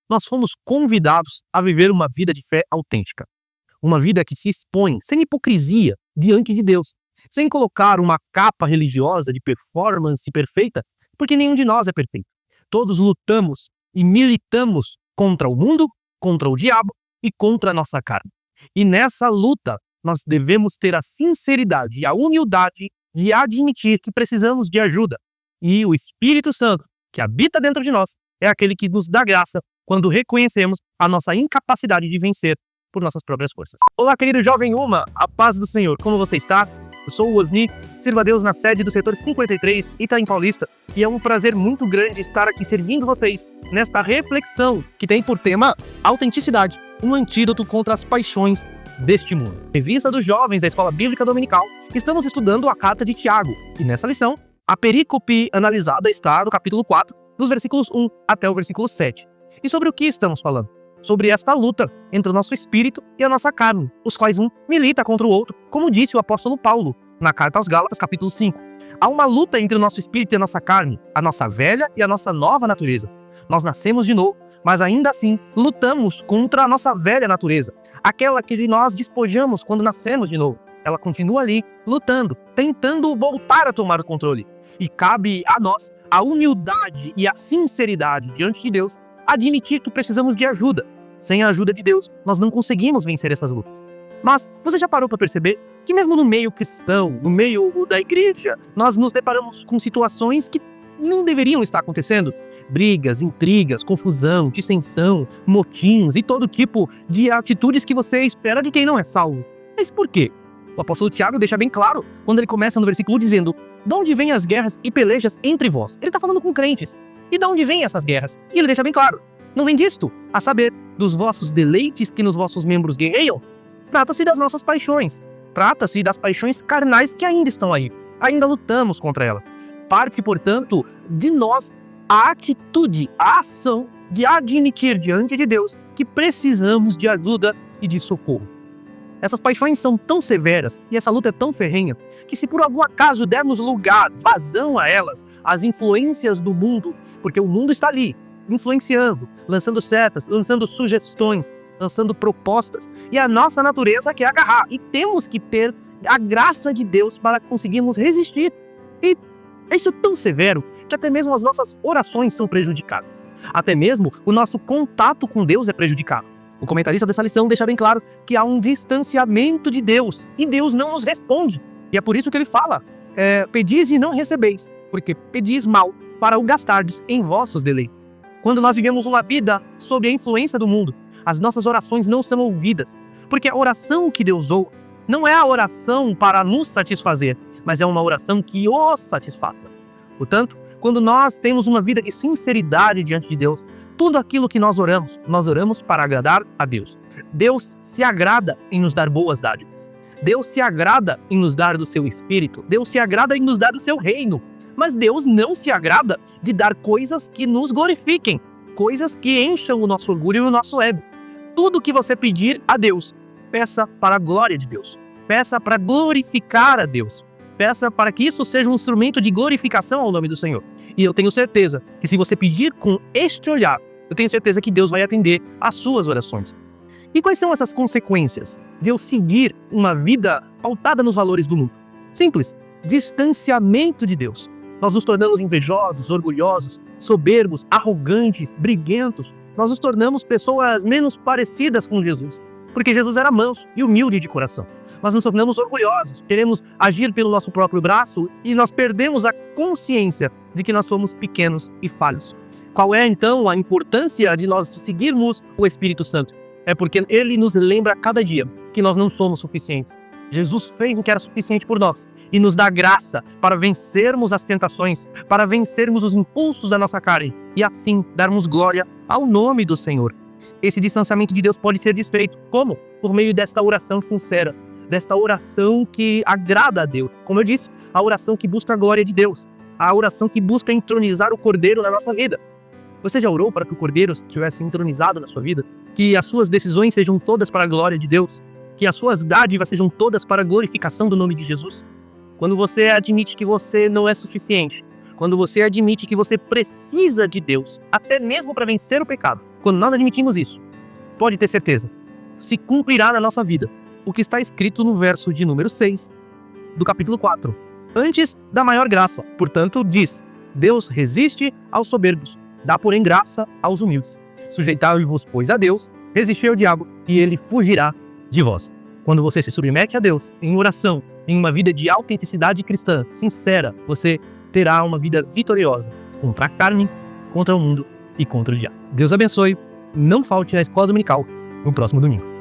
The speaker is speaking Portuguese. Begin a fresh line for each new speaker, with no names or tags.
nós fomos convidados a viver uma vida de fé autêntica. Uma vida que se expõe, sem hipocrisia, diante de Deus, sem colocar uma capa religiosa de performance perfeita, porque nenhum de nós é perfeito. Todos lutamos e militamos contra o mundo, contra o diabo e contra a nossa carne. E nessa luta, nós devemos ter a sinceridade e a humildade de admitir que precisamos de ajuda. E o Espírito Santo, que habita dentro de nós, é aquele que nos dá graça quando reconhecemos a nossa incapacidade de vencer por nossas próprias forças. Olá, querido jovem Uma, a paz do Senhor, como você está? Eu sou o Osni, sirvo a Deus na sede do setor 53, Itaim Paulista, e é um prazer muito grande estar aqui servindo vocês nesta reflexão que tem por tema autenticidade, um antídoto contra as paixões deste mundo. Revista dos jovens da Escola Bíblica Dominical, estamos estudando a carta de Tiago, e nessa lição, a perícope analisada está no capítulo 4, dos versículos 1 até o versículo 7. E sobre o que estamos falando? Sobre esta luta entre o nosso espírito e a nossa carne, os quais um milita contra o outro, como disse o apóstolo Paulo, na carta aos Gálatas, capítulo 5. Há uma luta entre o nosso espírito e a nossa carne, a nossa velha e a nossa nova natureza. Nós nascemos de novo, mas ainda assim lutamos contra a nossa velha natureza, aquela que nós despojamos quando nascemos de novo. Ela continua ali, lutando, tentando voltar a tomar o controle. E cabe a nós a humildade e a sinceridade diante de Deus, admitir que precisamos de ajuda. Sem a ajuda de Deus, nós não conseguimos vencer essas lutas. Mas você já parou para perceber que mesmo no meio cristão, no meio da igreja, nós nos deparamos com situações que não deveriam estar acontecendo? Brigas, intrigas, confusão, dissensão, motins e todo tipo de atitudes que você espera de quem não é salvo. Mas por quê? O apóstolo Tiago deixa bem claro quando ele começa no versículo dizendo: de onde vêm as guerras e pelejas entre vós? Ele está falando com crentes. E de onde vêm essas guerras? E ele deixa bem claro: não vem disto, a saber, dos vossos deleites que nos vossos membros guerreiam? Trata-se das nossas paixões. Trata-se das paixões carnais que ainda estão aí. Ainda lutamos contra ela. Parte, portanto, de nós a atitude, a ação de admitir diante de Deus que precisamos de ajuda e de socorro. Essas paixões são tão severas e essa luta é tão ferrenha que, se por algum acaso dermos lugar, vazão a elas, as influências do mundo, porque o mundo está ali, influenciando, lançando setas, lançando sugestões, lançando propostas, e a nossa natureza quer agarrar, e temos que ter a graça de Deus para conseguirmos resistir. E isso é tão severo que até mesmo as nossas orações são prejudicadas. Até mesmo o nosso contato com Deus é prejudicado. O comentarista dessa lição deixa bem claro que há um distanciamento de Deus, e Deus não nos responde. E é por isso que ele fala: pedis e não recebeis, porque pedis mal para o gastardes em vossos deleites. Quando nós vivemos uma vida sob a influência do mundo, as nossas orações não são ouvidas, porque a oração que Deus ouve não é a oração para nos satisfazer, mas é uma oração que o satisfaça. Portanto, quando nós temos uma vida de sinceridade diante de Deus, tudo aquilo que nós oramos para agradar a Deus. Deus se agrada em nos dar boas dádivas. Deus se agrada em nos dar do seu Espírito. Deus se agrada em nos dar do seu reino. Mas Deus não se agrada de dar coisas que nos glorifiquem, coisas que encham o nosso orgulho e o nosso ego. Tudo que você pedir a Deus, peça para a glória de Deus. Peça para glorificar a Deus. Peça para que isso seja um instrumento de glorificação ao nome do Senhor. E eu tenho certeza que, se você pedir com este olhar, eu tenho certeza que Deus vai atender às suas orações. E quais são essas consequências de eu seguir uma vida pautada nos valores do mundo? Simples: distanciamento de Deus. Nós nos tornamos invejosos, orgulhosos, soberbos, arrogantes, briguentos. Nós nos tornamos pessoas menos parecidas com Jesus, porque Jesus era manso e humilde de coração. Nós nos tornamos orgulhosos, queremos agir pelo nosso próprio braço e nós perdemos a consciência de que nós somos pequenos e falhos. Qual é, então, a importância de nós seguirmos o Espírito Santo? É porque ele nos lembra a cada dia que nós não somos suficientes. Jesus fez o que era suficiente por nós e nos dá graça para vencermos as tentações, para vencermos os impulsos da nossa carne e assim darmos glória ao nome do Senhor. Esse distanciamento de Deus pode ser desfeito. Como? Por meio desta oração sincera, desta oração que agrada a Deus. Como eu disse, a oração que busca a glória de Deus, a oração que busca entronizar o Cordeiro na nossa vida. Você já orou para que o Cordeiro estivesse entronizado na sua vida? Que as suas decisões sejam todas para a glória de Deus? Que as suas dádivas sejam todas para a glorificação do nome de Jesus? Quando você admite que você não é suficiente, quando você admite que você precisa de Deus, até mesmo para vencer o pecado, quando nós admitimos isso, pode ter certeza, se cumprirá na nossa vida o que está escrito no verso de número 6 do capítulo 4. Antes da maior graça, portanto, diz: Deus resiste aos soberbos, dá porém graça aos humildes. Sujeitai-vos, pois, a Deus, resistei ao diabo, e ele fugirá de vós. Quando você se submete a Deus em oração, em uma vida de autenticidade cristã sincera, você terá uma vida vitoriosa contra a carne, contra o mundo e contra o diabo. Deus abençoe. Não falte na escola dominical no próximo domingo.